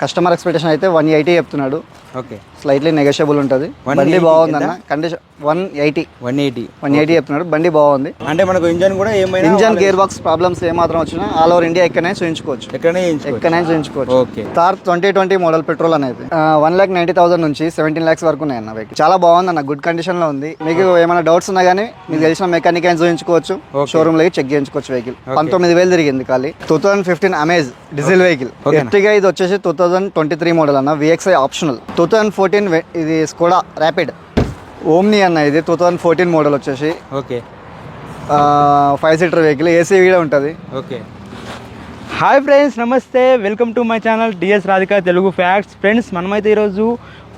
Customer expectation అయితే 180 చెప్తున్నాడు. Okay, slightly negotiable ఉంటుంది. బండి బాగుంది అన్న. కండిషన్ 180 చెప్తున్నాడు. బండి బాగుంది. అంటే మనకు ఇంజన్ కూడా ఏమైనా ఇంజన్ గేర్ బాక్స్ ప్రాబ్లమ్స్ ఏమాత్రం వచ్చినా ఆల్ ఓవర్ ఇండియా ఎక్కడైనా చూయించుకోవచ్చు. ఓకే, థార్ 2020 మోడల్ పెట్రోల్ అనేది 1,90,000 నుంచి 17 lakhs వరకు ఉన్నాయి అన్న. వెహికల్ చాలా బాగుంది అన్న. గుడ్ కండిషన్ లో ఉంది. మీకు ఏమైనా డౌట్స్ ఉన్నా కానీ మీకు తెలిసిన మెకానిక్ అయినా చూయించుకోవచ్చు. షోరూమ్ లో చెక్ చేయించుకోవచ్చు. వెహికల్ 19,000 తిరిగింది ఖాళీ. 2015 అమేజ్ డీజిల్ వెహికల్. ఎర్టిగా ఇది వచ్చేసి 2023 మోడల్ అన్న. VXI optional. 2014 ఇది స్కోడా ర్యాపిడ్ ఓమ్ని అన్న. ఇది 2014 మోడల్ వచ్చేసి. Okay, 5 seater vehicle. ఏసీ కూడా ఉంటుంది. ఓకే. హాయ్ ఫ్రెండ్స్, నమస్తే. Welcome to my channel DS Radhika Telugu facts. Friends, మనమైతే ఈరోజు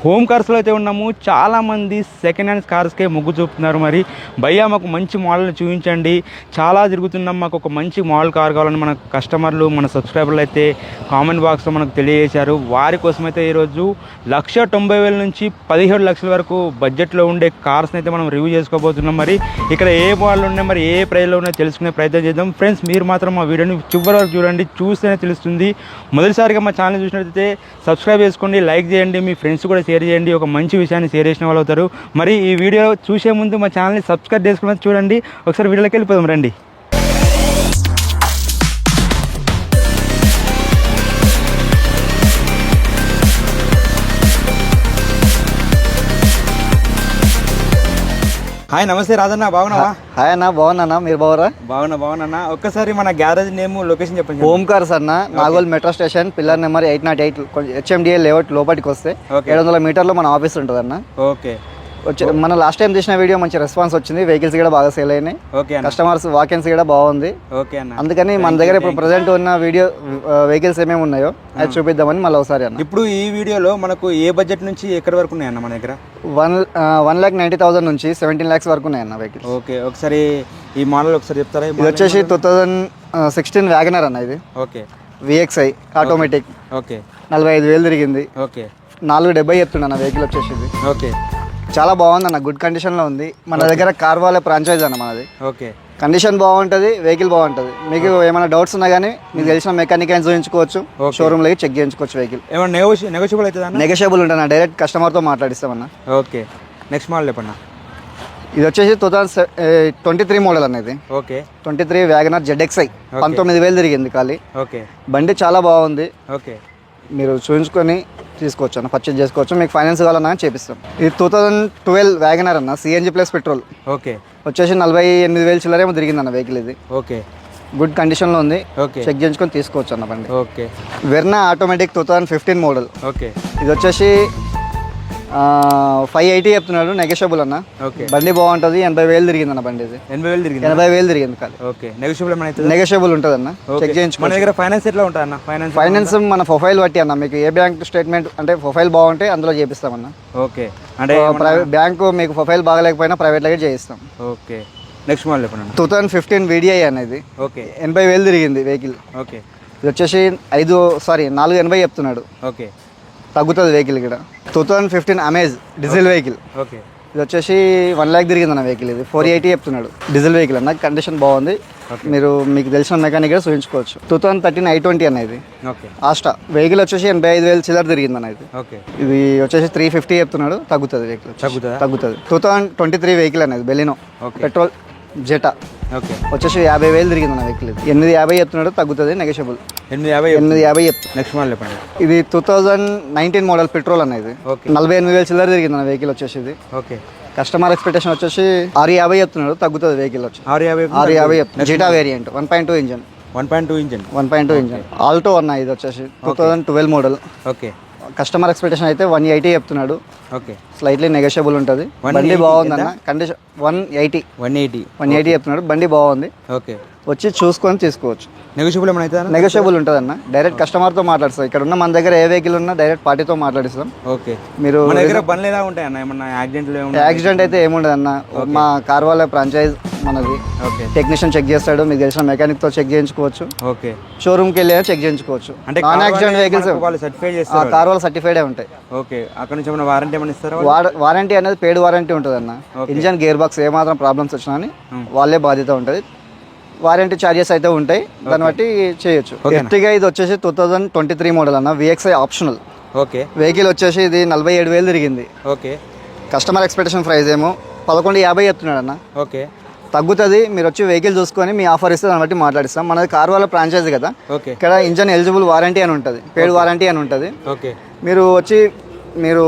హోమ్ కార్స్లో అయితే ఉన్నాము. చాలామంది సెకండ్ హ్యాండ్స్ కార్స్కే మొగ్గు చూపుతున్నారు. మరి భయ్యా మాకు మంచి మోడల్ని చూపించండి, చాలా తిరుగుతున్నాం, మాకు ఒక మంచి మోడల్ కార్ కావాలని మన కస్టమర్లు, మన సబ్స్క్రైబర్లు అయితే కామెంట్ బాక్స్లో మనకు తెలియజేశారు. వారి కోసం అయితే ఈరోజు 1,90,000 నుంచి 17 లక్షల వరకు బడ్జెట్లో ఉండే కార్స్ని అయితే మనం రివ్యూ చేసుకోబోతున్నాం. మరి ఇక్కడ ఏ మోడల్ ఉన్నాయి, మరి ఏ ప్రైస్లో ఉన్నాయో తెలుసుకునే ప్రయత్నం చేద్దాం. ఫ్రెండ్స్, మీరు మాత్రం మా వీడియోని చివరి వరకు చూడండి, చూస్తేనే తెలుస్తుంది. మొదటిసారిగా మా ఛానల్ చూసినట్లయితే సబ్స్క్రైబ్ చేసుకోండి, లైక్ చేయండి, మీ ఫ్రెండ్స్ కూడా షేర్ చేయండి. ఒక మంచి విషయాన్ని షేర్ చేసిన వాళ్ళు అవుతారు. మరి ఈ వీడియో చూసే ముందు మా ఛానల్ని సబ్స్క్రైబ్ చేసుకుని చూడండి. ఒకసారి వీడియోలోకి వెళ్ళిపోదాం రండి. హాయ్, నమస్తే రాజన్న, బాగున్నావా? హాయ్ అన్న, బాగున్నా. మీరు బాగురా? బాగున్నా. ఒక్కసారి మన గ్యారేజ్ నేమ్, లొకేషన్ చెప్పండి. హోమ్ కార్స్ అన్న, Nagole metro station, pillar number 808, HMDA layout లోపలికి వస్తే 700 మీటర్లో మన ఆఫీస్ ఉంటుంది అన్న. ఓకే, మన లాస్ట్ టైం తీసిన వీడియో మంచి రెస్పాన్స్ వచ్చింది. వెహికల్స్ కూడా బాగా సేల్ అయినాయి. కస్టమర్స్ వాకెన్స్ కూడా బాగుంది. అందుకని మన దగ్గర ఇప్పుడు ప్రెసెంట్ ఉన్న వీడియో వెహికల్స్ ఏమేమి ఉన్నాయో అది చూపిద్దామని మళ్ళీ ఒకసారి అన్న. ఇప్పుడు ఈ వీడియోలో మనకు ఏ బడ్జెట్ నుంచి ఎక్కడి వరకు ఉన్నాయన్న మన దగ్గర? 1,90,000 నుంచి 17 lakhs వరకు ఉన్నాయన్న వెహికల్స్. ఓకే, ఒకసారి ఈ మోడల్ ఒకసారి చెప్తారా? ఇది వచ్చేసి 2016 వ్యాగనర్ అన్న. ఇది ఓకే, VXI ఆటోమేటిక్. ఓకే, 45,000 తిరిగింది. ఓకే, 470 చెప్తున్నా అన్న వెహికల్ వచ్చేసి. ఓకే, చాలా బాగుంది అన్న. గుడ్ కండిషన్లో ఉంది. మన దగ్గర కార్ వాళ్ళ ఫ్రాంచైజ్ అన్న మనది. ఓకే, కండిషన్ బాగుంటుంది, వెహికల్ బాగుంటుంది. మీకు ఏమైనా డౌట్స్ ఉన్నా కానీ మీకు తెలిసిన మెకానిక్ అయినా చూపించుకోవచ్చు. షోరూమ్ లో చెక్ చేయించుకోవచ్చు. వెహికల్ ఏమైనా నెగోషియబుల్ అవుతుందా? నెగోషియబుల్ ఉంటుంది. డైరెక్ట్ కస్టమర్తో మాట్లాడిస్తామన్న. ఓకే, నెక్స్ట్ మోడల్ చెప్పండి. ఇది వచ్చేసి 2023 మోడల్ అనేది. ఓకే, 23 వ్యాగనర్ ZXI 19,000 తిరిగింది ఖాళీ. ఓకే, బండి చాలా బాగుంది. ఓకే, మీరు చూపించుకొని తీసుకోవచ్చు అన్న, పర్చేజ్ చేసుకోవచ్చు. మీకు ఫైనాన్స్ కావాలన్నా చేపిస్తాం. ఇది 2012 వ్యాగనర్ అన్న, CNG ప్లస్ పెట్రోల్. ఓకే, వచ్చేసి 48,000 చిల్లరేమో తిరిగింది అన్న వెహికల్. ఇది ఓకే, గుడ్ కండిషన్లో ఉంది. ఓకే, చెక్ చేయించుకొని తీసుకోవచ్చు అన్న బండి. Okay, Verna automatic 2015 model. Okay, ఇది వచ్చేసి 580 చెప్తున్నాడు. నెగోషియబుల్ అన్న. ఓకే, బండి బాగుంటుంది. 80,000 తిరిగింది అన్న బండి. ఇది 80,000 తిరిగింది కాదు. ఓకే, నెగోషియబుల్ ఉంటుంది అన్న. చెక్ చేయించుకో. మన దగ్గర ఫైనాన్స్ ఎట్లా ఉంటుంది అన్న? ఫైనాన్స్ మన ప్రొఫైల్ బట్టి అన్న. మీకు ఏ బ్యాంక్ స్టేట్మెంట్ అంటే ప్రొఫైల్ బాగుంటే అందులో చేపిస్తామన్న. ఓకే, అంటే ప్రైవేట్ బ్యాంకు మీకు ప్రొఫైల్ బాగాలేకపోయినా ప్రైవేట్ లాగే చేయిస్తాం. ఓకే, నెక్స్ట్ మోడల్ చెప్పండి. 2015 VDI అనేది. ఓకే, 80,000 తిరిగింది వెహికల్. ఓకే, ఇది వచ్చేసి 480 చెప్తున్నాడు. ఓకే, తగ్గుతుంది వెహికల్ ఇక్కడ. 2015 అమేజ్ డీజిల్ వెహికల్. ఓకే, ఇది వచ్చేసి 1 lakh తిరిగింది అన్న వెహికల్. ఇది 480 చెప్తున్నాడు. డీజిల్ వెహికల్ అన్న. కండిషన్ బాగుంది. మీకు తెలిసిన మెకానిక్ కూడా చూపించుకోవచ్చు. 2013 I20 అన్న. ఇది ఓకే, ఆస్టా వెహికల్ వచ్చేసి 85,000 చిల్లర తిరిగింది అన్న. ఇది ఓకే, ఇది వచ్చేసి 350 చెప్తున్నాడు. తగ్గుతుంది వెహికల్. తగ్గుతుంది. 2023 వెహికల్ అనేది బెలినో పెట్రోల్ జెటా. ఓకే, వచ్చేసి 50,000 తిరిగింది అన్న వెహికల్. ఇది 850 చెప్తున్నాడు. తగ్గుతుంది. నెగోషియబుల్. 850 చెప్తాను. నెక్స్ట్ మోడల్ చెప్పండి. ఇది 2019 మోడల్ పెట్రోల్ అన్న. ఇది 48,000 చిల్లర తిరిగింది అన్న వెహికల్ వచ్చేసి. ఇది ఓకే, కస్టమర్ ఎక్స్పెక్టేషన్ వచ్చేసి 650 చెప్తున్నాడు. తగ్గుతుంది వెహికల్ వచ్చి 650 చెప్తున్నాడు. Zeta variant 1.2 engine. 1.2 engine Alto అన్న. ఇది వచ్చేసి 2012 మోడల్. ఓకే, కస్టమర్ ఎక్స్పెక్టేషన్ అయితే 180 చెప్తున్నాడు. ఓకే, స్లైట్లీ నెగోషియబుల్ ఉంటుంది. బండి బాగుంది అన్న. కండిషన్ 180 చెప్తున్నాడు. బండి బాగుంది. ఓకే, వచ్చి చూసుకొని తీసుకోవచ్చు. నెగోషియబుల్ ఉంటుంది అన్న. డైరెక్ట్ కస్టమర్తో మాట్లాడిస్తాం. ఇక్కడ ఉన్న మన దగ్గర ఏ వెహికల్ ఉన్నా డైరెక్ట్ పార్టీతో మాట్లాడిస్తాం. ఓకే, మీరు యాక్సిడెంట్ అయితే ఏముండదు అన్న. మా కార్ వాళ్ళ ఫ్రాంచైజ్ మనది. టెక్నీషియన్ చెక్ చేస్తాడు. మీకు తెలిసిన మెకానిక్ తో చెక్ చేయించుకోవచ్చు. ఓకే, షోరూమ్ కి వెళ్ళి చెక్ చేయించుకోవచ్చు. నాన్ యాక్సిడెంట్ వెహికల్స్ కార్ వాళ్ళు సర్టిఫైడ్ ఉంటాయి. ఓకే, అక్కడ నుంచి వారంటీ ఏమైనా ఇస్తారా? వారంటీ అనేది పెయిడ్ వారంటీ ఉంటుంది అన్న. ఇంజన్ గేర్ బాక్స్ ఏమాత్రం ప్రాబ్లమ్స్ వచ్చినా వాళ్ళే బాధ్యత ఉంటుంది. వారంటీ ఛార్జెస్ అయితే ఉంటాయి, దాన్ని బట్టి చేయొచ్చు. Okay. ఎర్టిగా ఇది వచ్చేసి 2023 మోడల్ అన్న, విఎక్స్ఐ ఆప్షనల్ ఓకే వెహికల్ వచ్చేసి ఇది 47,000 తిరిగింది. ఓకే కస్టమర్ ఎక్స్పెక్టేషన్ ప్రైస్ ఏమో 11,50 చెప్తున్నాడు అన్న. ఓకే తగ్గుతుంది, మీరు వచ్చి వెహికల్ చూసుకొని మీ ఆఫర్ ఇస్తే దాన్ని బట్టి మాట్లాడిస్తాం. మనది కార్ వాళ్ళ ఫ్రాంచైజీ కదా, ఓకే ఇక్కడ ఇంజన్ ఎలిజిబుల్ వారంటీ అని ఉంటుంది, పేడ్ వారంటీ అని ఉంటుంది. ఓకే మీరు వచ్చి మీరు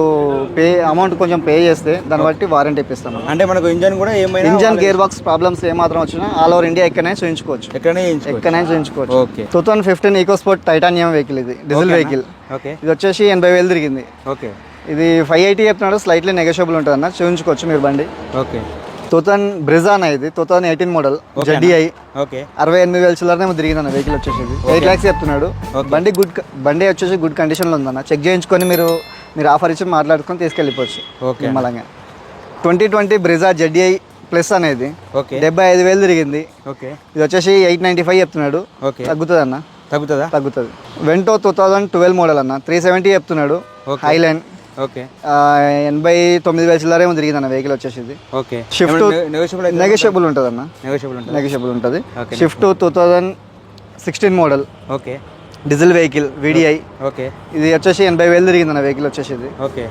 అమౌంట్ కొంచెం పే చేస్తే దాన్ని బట్టి వారంటీ ఇప్పిస్తాం. అంటే మనకు ఇంజన్ కూడా ఏమైనా ఇంజన్ గేర్ బాక్స్ ప్రాబ్లమ్స్ ఏమాత్రం వచ్చినా ఆల్ ఓవర్ ఇండియా ఎక్కడైనా చూపించుకోవచ్చు. ఎక్కడైనా చూపించుకోవచ్చు. ఓకే 2015 ఈకోస్పోర్ట్ టైటానియం వెహికల్, ఇది డీజిల్ వెహికల్. ఓకే ఇది వచ్చేసి 80,000 తిరిగింది. ఓకే ఇది 580 చెప్తున్నాడు, స్లైట్లీ నెగోషియబుల్ ఉంటుంది అన్న, చూపించుకోవచ్చు మీరు బండి. ఓకే 2000 బ్రిజా అన్న, ఇది 2018 మోడల్ జెడ్డీఐ, ఓకే 68,000 చిల్లరనేమో తిరిగింది అన్న. వెహికల్ వచ్చేసి 8 lakhs చెప్తున్నాడు. బండి వచ్చేసి గుడ్ కండిషన్లో ఉందన్న, చెక్ చేయించుకొని మీరు ఆఫర్ ఇచ్చి మాట్లాడుకొని తీసుకెళ్ళిపోవచ్చు. ఓకే నిమ్మలంగా 2020 బ్రిజా జెడ్డీఐ ప్లస్ అనేది ఓకే 75,000 తిరిగింది. ఓకే ఇది వచ్చేసి 895 చెప్తున్నాడు. ఓకే తగ్గుతుంది అన్న, తగ్గుతుందా? తగ్గుతుంది. వెంటో 2012 మోడల్ అన్న, 370 చెప్తున్నాడు. హైలైన్ ఓకే 89,000 చిల్లరేమో తిరిగింది అన్న. వెహికల్ వచ్చేసి ఇది ఓకే షిఫ్ట్ నెగోషియబుల్ ఉంటుంది అన్న, నెగోషియబుల్ ఉంటుంది. Shift 2016 model okay diesel vehicle VDI. Okay ఇది వచ్చేసి 80,000 తిరిగింది అన్న. వెహికల్ వచ్చేసి ఇది. ఓకే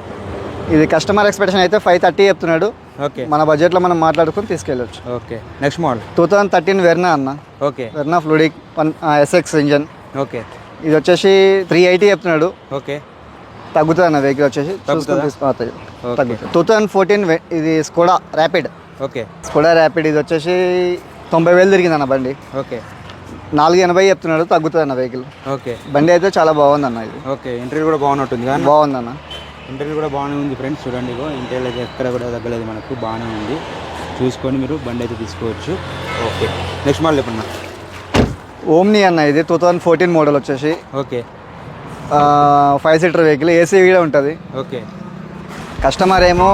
ఇది కస్టమర్ ఎక్స్పెక్టేషన్ అయితే 530 చెప్తున్నాడు. ఓకే మన బడ్జెట్లో మనం మాట్లాడుకొని తీసుకెళ్ళచ్చు. ఓకే నెక్స్ట్ మోడల్ 2013 వెర్నా అన్న, okay Verna fluidic SX engine. Okay ఇది వచ్చేసి 380 చెప్తున్నాడు. ఓకే తగ్గుతుంది అన్న. వెహికల్ వచ్చేసి చూసుకొని తీసుకోవాలి, తగ్గుతుంది. 2014 ఇది Skoda rapid. Okay Skoda rapid, ఇది వచ్చేసి 90,000 తిరిగింది అన్న బండి. ఓకే 480 చెప్తున్నాడు. తగ్గుతుంది అన్న వెహికల్. ఓకే బండి అయితే చాలా బాగుందన్న. ఇది ఓకే ఇంటర్వ్యూ కూడా బాగున్నట్టుంది కానీ బాగుందన్న. ఇంటర్వ్యూ కూడా బాగానే ఉంది ఫ్రెండ్స్, చూడండి. ఇంటర్వ్యూ అయితే ఎక్కడ కూడా తగ్గలేదు, మనకు బాగానే ఉంది. చూసుకొని మీరు బండి అయితే తీసుకోవచ్చు. ఓకే నెక్స్ట్ మోడల్ చెప్పండి. ఓమ్ని అన్న, ఇది 2014 మోడల్ వచ్చేసి ఓకే 5 సీటర్ వెహికల్, ఏసీ కూడా ఉంటుంది. ఓకే కస్టమర్ ఏమో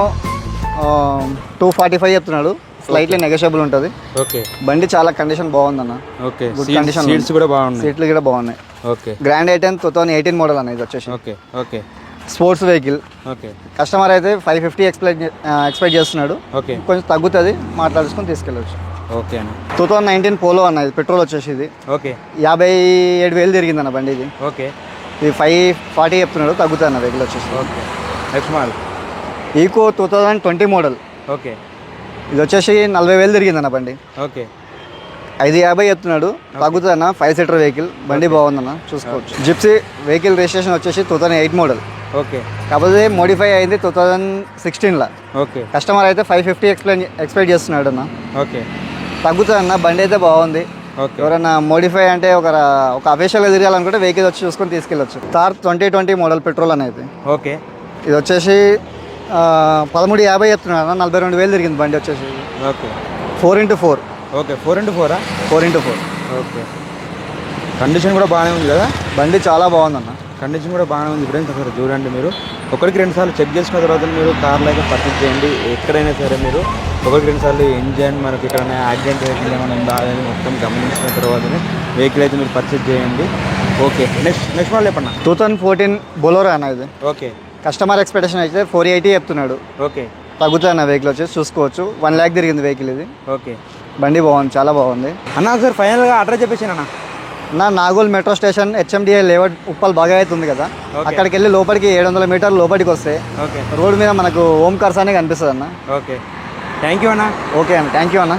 245 చెప్తున్నాడు, స్లైట్లీ నెగోషియబుల్ ఉంటుంది. ఓకే బండి చాలా కండిషన్ బాగుందన్న. ఓకే గుడ్ కండిషన్, సీట్స్ కూడా బాగున్నాయి, సీట్లు కూడా బాగున్నాయి. ఓకే గ్రాండ్ ఐటెన్ 2018 మోడల్ అన్న. ఇది వచ్చేసి okay okay sports vehicle. Okay customer అయితే 550 ఎక్స్పెక్ట్ చేస్తున్నాడు. ఓకే కొంచెం తగ్గుతుంది, మాట్లాడుకొని తీసుకెళ్ళవచ్చు. ఓకే అన్న 2019 పోలో అన్న, ఇది పెట్రోల్ వచ్చేసి ఇది ఓకే 57,000 తిరిగిందన్న బండి. ఇది ఓకే ఇది 540 చెప్తున్నాడు. తగ్గుతుంది అన్న వెహికల్ వచ్చేసి. Okay next model Eco 2020 model. Okay ఇది వచ్చేసి 40,000 తిరిగిందన్న బండి. ఓకే 550 చెప్తున్నాడు. తగ్గుతుంది అన్న. 5 సీటర్ వెహికల్, బండి బాగుందన్న, చూసుకోవచ్చు. జిప్సీ వెహికల్ రిజిస్ట్రేషన్ వచ్చేసి 2008 మోడల్. ఓకే కాకపోతే మోడిఫై అయింది 2016లో. ఓకే కస్టమర్ అయితే 550 ఎక్స్పెక్ట్ చేస్తున్నాడు అన్న. ఓకే తగ్గుతుంది అన్న. బండి అయితే బాగుంది. ఓకే ఎవరైనా మోడిఫై అంటే ఒక అఫీషియల్గా తిరగాలనుకుంటే వెహికల్ వచ్చి చూసుకొని తీసుకెళ్ళచ్చు. థార్ 2020 మోడల్ పెట్రోల్ అనేది. ఓకే ఇది వచ్చేసి 1350 చెప్తున్నాడు అన్న. 42,000 తిరిగింది బండి వచ్చేసి. Okay 4x4. Okay 4x4 4x4. Okay condition కూడా బాగానే ఉంది కదా, బండి చాలా బాగుందన్న. కండిషన్ కూడా బాగానే ఉంది ఫ్రెండ్స్. ఒకసారి చూడండి, మీరు ఒకరికి 2 సార్లు చెక్ చేసుకున్న తర్వాత మీరు కార్లో అయితే పర్చేస్ చేయండి. ఎక్కడైనా సరే మీరు ఒకరికి 2 సార్లు ఇంజన్ మనకి ఎక్కడైనా యాక్సిడెంట్ వెహికల్ ఏమైనా ఉందా అని మొత్తం గమనించిన తర్వాతనే వెహికల్ అయితే మీరు పర్చేస్ చేయండి. ఓకే నెక్స్ట్ మోడల్ చెప్పండి. 2014 బొలోరో అన్న. ఇది ఓకే కస్టమర్ ఎక్స్పెక్టేషన్ అయితే 480 చెప్తున్నాడు. ఓకే తగ్గుతుంది అన్న. వెహికల్ వచ్చేసి చూసుకోవచ్చు. 1 lakh తిరిగింది వెహికల్ ఇది. ఓకే బండి బాగుంది, చాలా బాగుంది అన్న. ఒకసారి ఫైనల్గా అడ్రస్ చెప్పేసి అన్న. Nagole metro station HMDI layout Uppal బాగా అవుతుంది కదా, అక్కడికి వెళ్ళి లోపలికి 700 మీటర్లు లోపలికి వస్తే ఓకే రోడ్ మీద మనకు ఓం కార్స్ అనే కనిపిస్తుంది అన్న. ఓకే థ్యాంక్ యూ అన్న. ఓకే అన్న, థ్యాంక్ యూ అన్న.